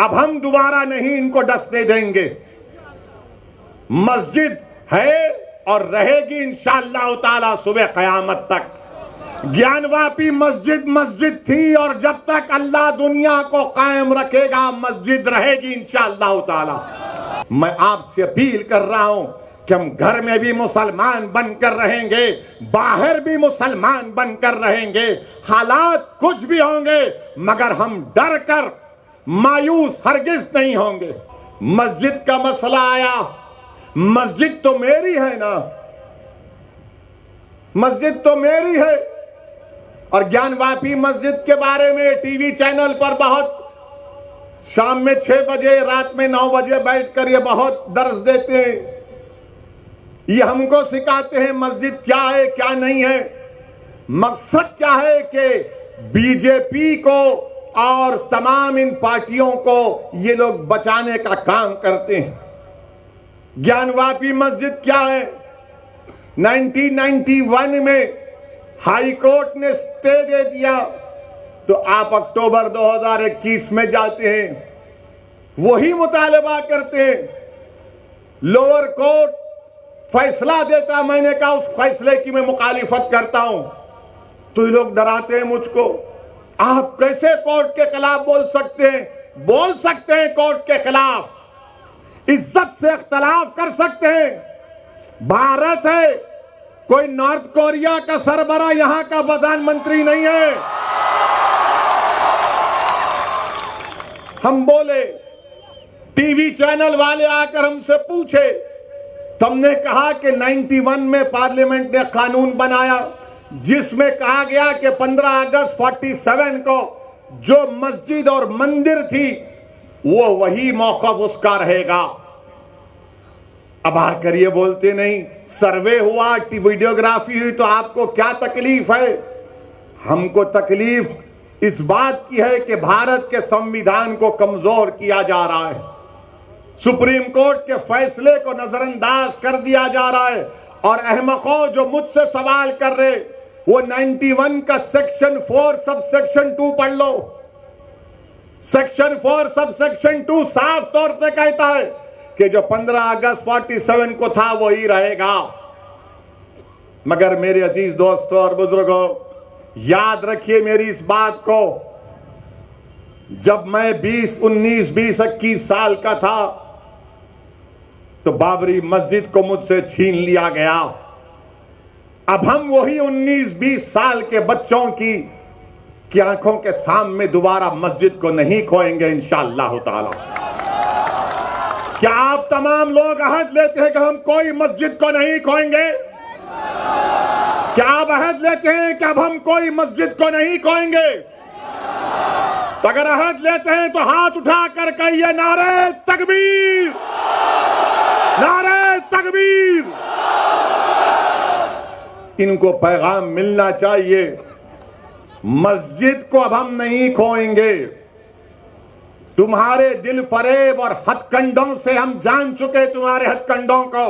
अब हम दोबारा नहीं इनको डसने देंगे। मस्जिद है और रहेगी इंशाअल्लाह ताला सुबह क़यामत तक। ज्ञानवापी मस्जिद मस्जिद थी और जब तक अल्लाह दुनिया को कायम रखेगा मस्जिद रहेगी इंशाअल्लाह ताला। मैं आपसे अपील कर रहा हूं कि हम घर में भी मुसलमान बनकर रहेंगे, बाहर भी मुसलमान बनकर रहेंगे। हालात कुछ भी होंगे मगर हम डर कर मायूस हरगिज नहीं होंगे। मस्जिद का मसला आया, मस्जिद तो मेरी है ना, मस्जिद तो मेरी है। और ज्ञानवापी मस्जिद के बारे में टीवी चैनल पर बहुत शाम में 6 बजे रात में 9 बजे बैठकर ये बहुत दर्स देते हैं। ये हमको सिखाते हैं मस्जिद क्या है क्या नहीं है। मकसद क्या है कि बीजेपी को और तमाम इन पार्टियों को ये लोग बचाने का काम करते हैं। ज्ञानवापी मस्जिद क्या है? 1991 में हाई कोर्ट ने स्टे दे दिया तो आप अक्टूबर 2021 में जाते हैं, वही मुतालबा करते हैं। लोअर कोर्ट फैसला देता, मैंने कहा उस फैसले की मैं मुखालिफत करता हूं तो ये लोग डराते हैं मुझको। आप कैसे कोर्ट के खिलाफ बोल सकते हैं? बोल सकते हैं कोर्ट के खिलाफ, इज्जत से इख्तलाफ कर सकते हैं। भारत है, कोई नॉर्थ कोरिया का सरबरा यहां का प्रधानमंत्री नहीं है। हम बोले, टीवी चैनल वाले आकर हमसे पूछे, तुमने कहा कि 91 में पार्लियामेंट ने कानून बनाया जिसमें कहा गया कि 15 अगस्त 47 को जो मस्जिद और मंदिर थी वो वही मौका उसका रहेगा। अब आकर ये बोलते नहीं, सर्वे हुआ, वीडियोग्राफी हुई तो आपको क्या तकलीफ है? हमको तकलीफ इस बात की है कि भारत के संविधान को कमजोर किया जा रहा है, सुप्रीम कोर्ट के फैसले को नजरअंदाज कर दिया जा रहा है। और अहमकों जो मुझसे सवाल कर रहे, वो 91 का सेक्शन 4 सब सेक्शन 2 पढ़ लो। सेक्शन 4 सब सेक्शन 2 साफ तौर से कहता है कि जो 15 अगस्त 47 को था वही रहेगा। मगर मेरे अजीज दोस्तों और बुजुर्गों, याद रखिए मेरी इस बात को, जब मैं 21 साल का था तो बाबरी मस्जिद को मुझसे छीन लिया गया। अब हम वही 19-20 साल के बच्चों की आंखों के सामने दोबारा मस्जिद को नहीं खोएंगे इंशाअल्लाह ताला। क्या आप तमाम लोग अहद लेते हैं कि हम कोई मस्जिद को नहीं खोएंगे? क्या आप अहद लेते हैं कि अब हम कोई मस्जिद को नहीं खोएंगे? तो अगर अहद लेते हैं तो हाथ उठाकर कहिए नारे तकबीर, नारे तकबीर। इनको पैगाम मिलना चाहिए, मस्जिद को अब हम नहीं खोएंगे। तुम्हारे दिल फरेब और हथकंडों से हम जान चुके तुम्हारे हथकंडों को।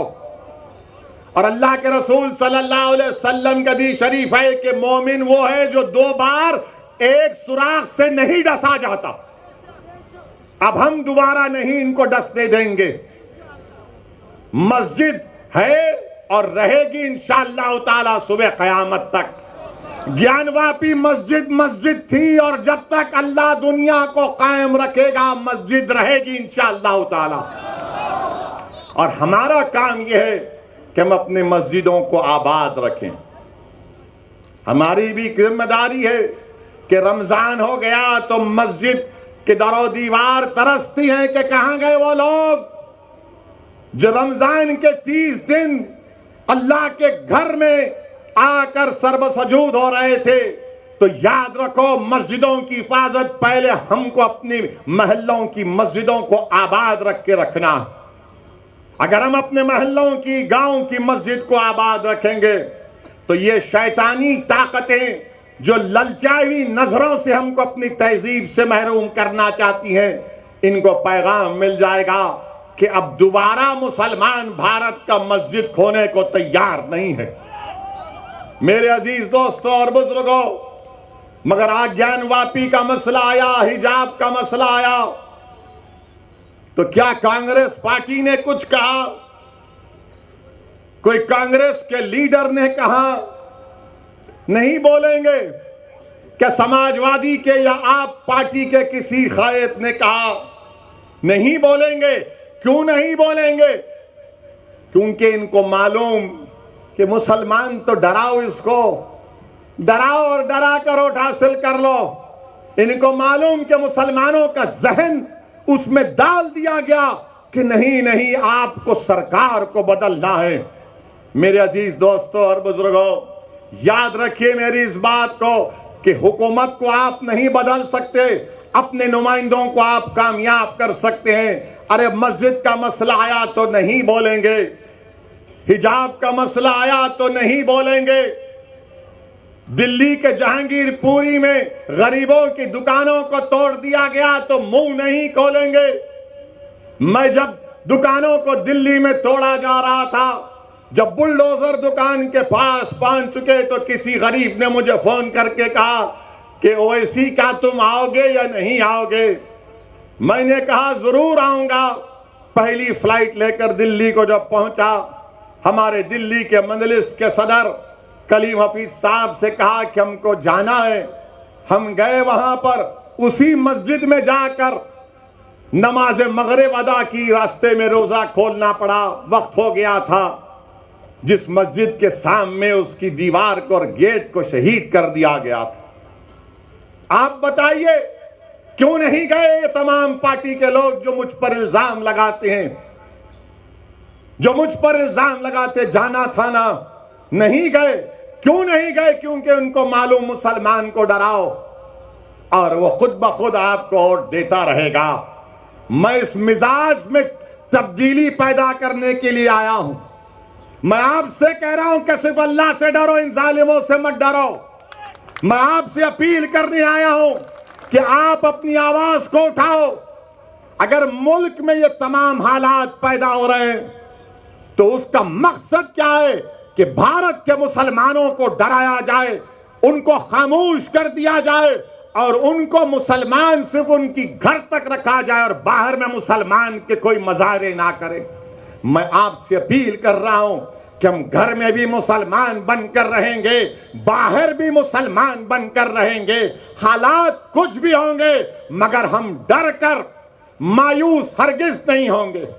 और अल्लाह के रसूल सल्लल्लाहु अलैहि वसल्लम का हदीस शरीफ है कि मोमिन वो है जो 2 बार एक सुराख से नहीं डसा जाता। अब हम दोबारा नहीं इनको डसने देंगे। मस्जिद है और रहेगी इंशाअल्लाह ताला सुबह क़यामत तक। ज्ञानवापी मस्जिद मस्जिद थी और जब तक अल्लाह दुनिया को कायम रखेगा मस्जिद रहेगी इंशाअल्लाह ताला। और हमारा काम यह है कि हम अपने मस्जिदों को आबाद रखें। हमारी भी जिम्मेदारी है कि रमजान हो गया तो मस्जिद के दरो दीवार तरसती हैं कि कहां गए वो लोग जो रमजान के 30 दिन अल्लाह के घर में आकर सर्वसजूद हो रहे थे। तो याद रखो, मस्जिदों की हिफाजत पहले हमको अपनी महल्लों की मस्जिदों को आबाद रख के रखना। अगर हम अपने महल्लों की, गांव की मस्जिद को आबाद रखेंगे तो ये शैतानी ताकतें जो ललचाई हुई नजरों से हमको अपनी तहजीब से महरूम करना चाहती हैं, इनको पैगाम मिल जाएगा कि अब दोबारा मुसलमान भारत का मस्जिद खोने को तैयार नहीं है। मेरे अजीज दोस्तों और बुजुर्गों, मगर आज ज्ञानवापी का मसला आया, हिजाब का मसला आया, तो क्या कांग्रेस पार्टी ने कुछ कहा? कोई कांग्रेस के लीडर ने कहा? नहीं बोलेंगे। क्या समाजवादी के या आप पार्टी के किसी कायद ने कहा? नहीं बोलेंगे। क्यों नहीं बोलेंगे? क्योंकि इनको मालूम कि मुसलमान तो डराओ, इसको डराओ और डरा कर वोट हासिल कर लो। इनको मालूम कि मुसलमानों का जहन उसमें डाल दिया गया कि नहीं नहीं, आपको सरकार को बदलना है। मेरे अजीज दोस्तों और बुजुर्गों, याद रखिए मेरी इस बात को कि हुकूमत को आप नहीं बदल सकते, अपने नुमाइंदों को आप कामयाब कर सकते हैं। अरे मस्जिद का मसला आया तो नहीं बोलेंगे, हिजाब का मसला आया तो नहीं बोलेंगे, दिल्ली के जहांगीरपुरी में गरीबों की दुकानों को तोड़ दिया गया तो मुंह नहीं खोलेंगे। मैं जब दुकानों को दिल्ली में तोड़ा जा रहा था, जब बुलडोजर दुकान के पास पहुंच चुके तो किसी गरीब ने मुझे फोन करके कहा कि ओवैसी का तुम आओगे या नहीं आओगे? मैंने कहा जरूर आऊंगा। पहली फ्लाइट लेकर दिल्ली को जब पहुंचा, हमारे दिल्ली के मजलिस के सदर कलीम हफीज साहब से कहा कि हमको जाना है। हम गए वहां पर, उसी मस्जिद में जाकर नमाज मगरिब अदा की। रास्ते में रोजा खोलना पड़ा, वक्त हो गया था। जिस मस्जिद के सामने उसकी दीवार को और गेट को शहीद कर दिया गया था। आप बताइए क्यों नहीं गए ये तमाम पार्टी के लोग जो मुझ पर इल्जाम लगाते हैं, जो मुझ पर इल्जाम लगाते? जाना था ना, नहीं गए। क्यों नहीं गए? क्योंकि उनको मालूम मुसलमान को डराओ और वो खुद ब खुद आपको वोट देता रहेगा। मैं इस मिजाज में तब्दीली पैदा करने के लिए आया हूं। मैं आपसे कह रहा हूं कि सिर्फ अल्लाह से डरो, इन जालिमों से मत डरो। मैं आपसे अपील करने आया हूं कि आप अपनी आवाज को उठाओ। अगर मुल्क में ये तमाम हालात पैदा हो रहे हैं तो उसका मकसद क्या है कि भारत के मुसलमानों को डराया जाए, उनको खामोश कर दिया जाए और उनको मुसलमान सिर्फ उनकी घर तक रखा जाए और बाहर में मुसलमान के कोई मजारे ना करें। मैं आपसे अपील कर रहा हूं कि हम घर में भी मुसलमान बनकर रहेंगे, बाहर भी मुसलमान बनकर रहेंगे। हालात कुछ भी होंगे मगर हम डर कर मायूस हरगिज नहीं होंगे।